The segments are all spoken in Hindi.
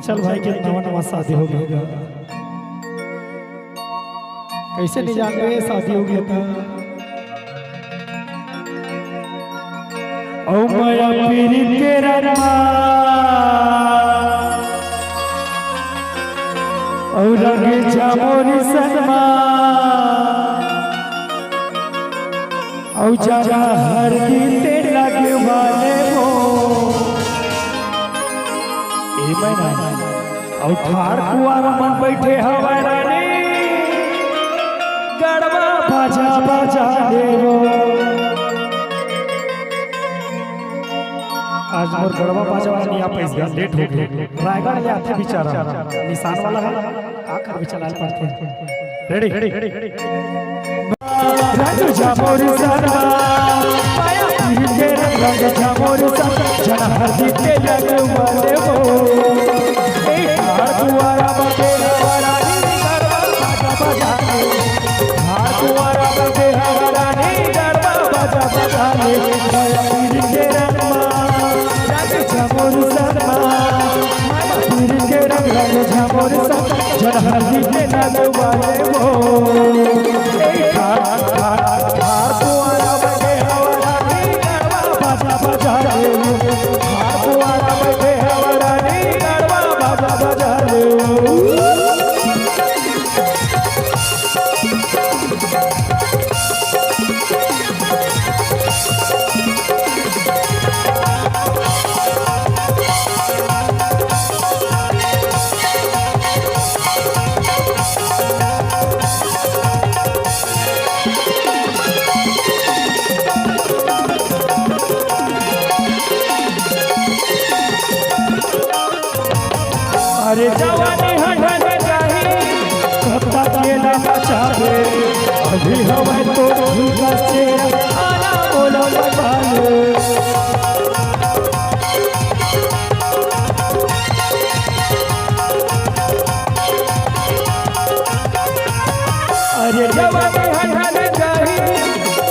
चल भाई के नवा नवा शादी हो गया, कैसे नहीं जान रहे शादी हो गया था। ओ माया पीरी तेरा और रंग जामोरी सनमा और जरा हर दिन तेरे लगे वाले हो ए मैना और ठाड़ कुआरा मन बैठे हवा रानी गड़वा बाजा बाजा देवो। आज मोर गड़वा बाजा वाला नहीं आ पैसा लेट हो गए, रायगढ़ ले आते बेचारा निशान वाला है आकर भी चलाल पड़ते। रेडी रंग जामोर सरमा माया पीरी के रंग जामोर सरमा जना हरदी के लगे वाले हो ए हार दुआरा बटे हरानी गरबा बाजा बाजा हार दुआरा बटे हरानी गरबा बाजा बाजा माया पीरी के रंग जामोर सरमा माया पीरी के रंग जामोर सरमा जना हरदी के लगे वाले हो अरे जवानी हटन जाही कब तक ये ना बचावे अभी हमें तो भूखा से आना बोलो लगाले। अरे जवानी हटन जाही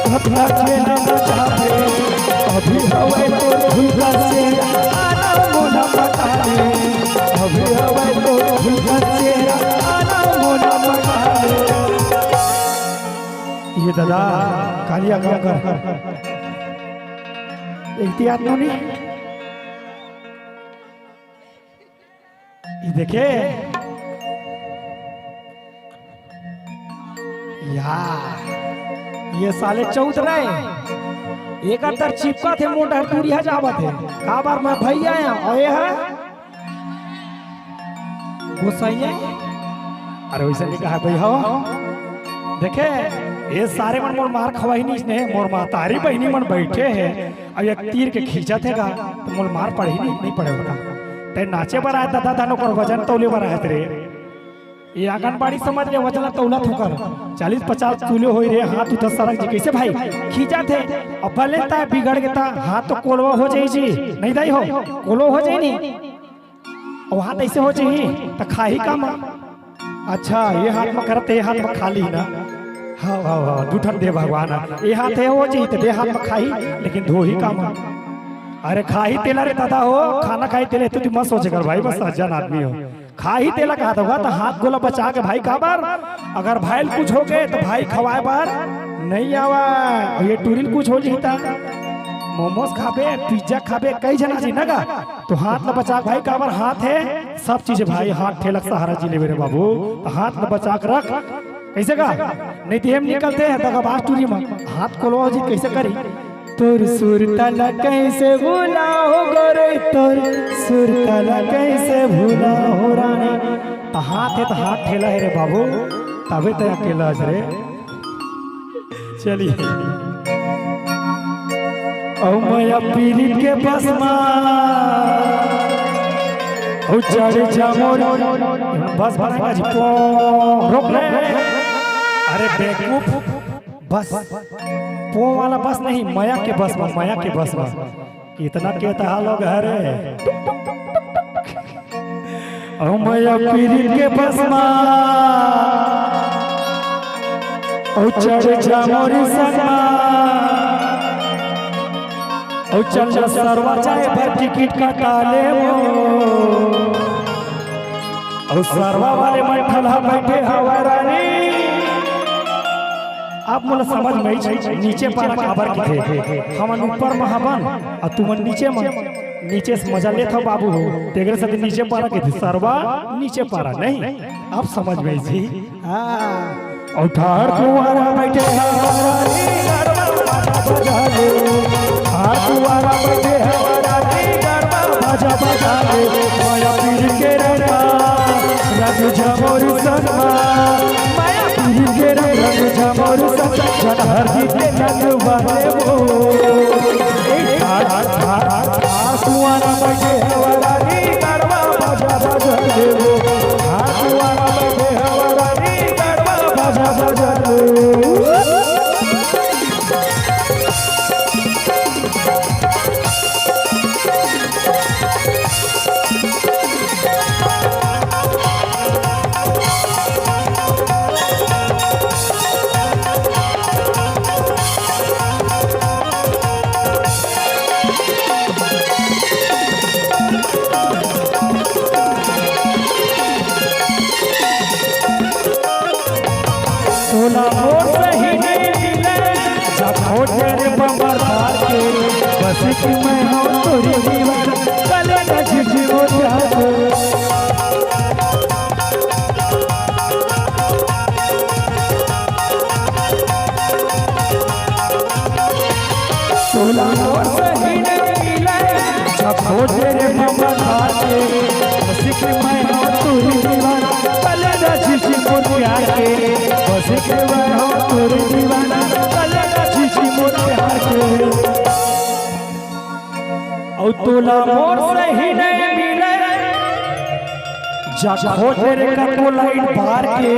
कब तक ये ना बचावे अभी हमें तो भूखा से आना बोलो लगाले। अभी हमें तो भूखा से आना बोलो लगाले। ये दादा कालिया काम कर एहतियात नहीं ये देखे यार ये साले चौथ रहे एक अंदर चिपका थे मोटा टूरिया जावत है का बार मैं भैया और ये है गोसाइया। अरे वैसे नहीं कहा भैया देखे ये सारे मन मोर मार खवाई नहीं इसने मोर मातारी बहनी मन बैठे हैं अब एक तीर के खींचा थे का तो मोर मार पड़ी नहीं पड़े होता ते नाचे पर आया दादा दानो कर वजन तौले पर आया तेरे ये आंगनबाड़ी समझ ले वजन तौला थोकर 40-50 किलो हो रे हाथ उधर सरक जी कैसे भाई खींचा थे अब भले ता बिगड़ गया हाथ तो कोलवा हो जाई जी नहीं दाई हो कोलो हो जाई नहीं और हाथ ऐसे हो जाई तो खाही का मां। अच्छा ये हाथ में करते ये हाथ में खाली ना हाँ हाँ हाँ दूठन दे भगवान ये हाथ है हो जी तो दे हाथ में खाई लेकिन धो ही काम। अरे खाही तेला रे दादा हो खाना खाई तेले तो मत सोचे कर भाई बस सज्जन आदमी हो खाही तेला कहा होगा तो हाथ गोला बचा के भाई का बार अगर भाई कुछ हो गए तो भाई खवाए बार नहीं आवा ये टूरिल कुछ हो जीता मोमोज खाबे पिज्जा खाबे कई जना जी नगा तो हाथ न बचा भाई का बार हाथ है सब चीज भाई हाथ ठेलक सहारा जी ले मेरे बाबू तो हाथ न बचा कर रख कैसे का नहीं तो हम निकलते हैं तो बात टूरी में हाथ खोलो जी कैसे करी तोर सुर तला कैसे भूला हो गोरे तोर सुर तला कैसे भूला हो रानी तो हाथ है तो हाथ ठेला है रे बाबू तबे तो अकेला रे। चलिए ओ माया पीरी के बसमा ओ चढ़ जामोर बस बनाएगा जी रोक ले। अरे बेवकूफ बस पो वाला बस नहीं माया के बस में माया के बस में कितना कहता लोग हरे ओ माया पीरी के बस में ओ चढ़ जामोर सनमा ओ चल सरवा चाहे भर टिकट कटा ले वो और सरवा वाले मन ठलहा बैठे हवा रानी। आप मोला समझ में नीचे पारा काबर की थे हमन ऊपर महाबन और तुमन नीचे मन नीचे से मजा लेत हो बाबू हो तेरे साथ नीचे पारा के थे सरवा नीचे पारा नहीं आप समझ में जी। हां और ठार कुआरा बैठे हवा रानी गरबा बजा ले ठार कुआरा बैठे हवा रानी गरबा बजा ले माया पीर के रमा रंग झमोर सनमा माया पीर के रंग झमोर सनमा जनहर जी के रंग वाले वो कुआरा बैठे हवा रानी गरबा बजा ले वो कुआरा बैठे हवा रानी गरबा बजा ले। सोना मोर सही नहीं मिले जब हो तेरे बम्बर भार के बस कि मैं हूँ तोरी दीवार कले न झिझी हो जाए सोना मोर सही नहीं मिले जब हो तेरे बम्बर भार के बस कि मैं हूँ तोरी दीवार कले न झिझी हो जाए बस के मैं हूँ तोरी दीवाना कले न झिझी हो जाए और तोला मोर सही नहीं मिले जा हो तेरे का को लाइन पार के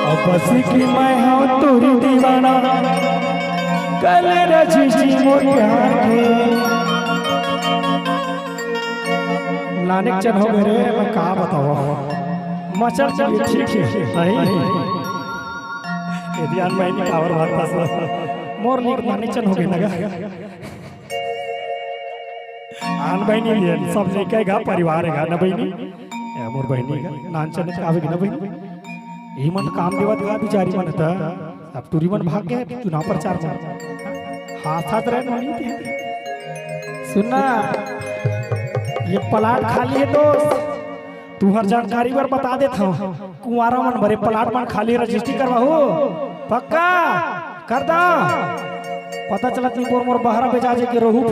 और बस की मैं हूँ तोरी दीवाना कले न झिझी हो जाए। नानक चन हो मेरे मैं कहा बताओ मचल चलिए ठीक है नहीं ये ध्यान में नहीं कावर भागता मोर लीक नानी चन हो गई लगा आन बहनी लिए सब लेके गा परिवार है ना बहनी या मोर बहनी का नान चन आवे ना बहनी ई मन काम देवा देवा बिचारी मन था अब तुरी मन भाग गए चुनाव प्रचार में हाथ हाथ रहे नहीं थे सुनना ये प्लाट खाली है दोस्त तू हर जानकारी बार बता देता हूँ कुंवारा मन भरे प्लाट मन खाली रजिस्ट्री करवाओ पक्का कर दा पता चलत नहीं मोर बहरा बेचा जे के रहू।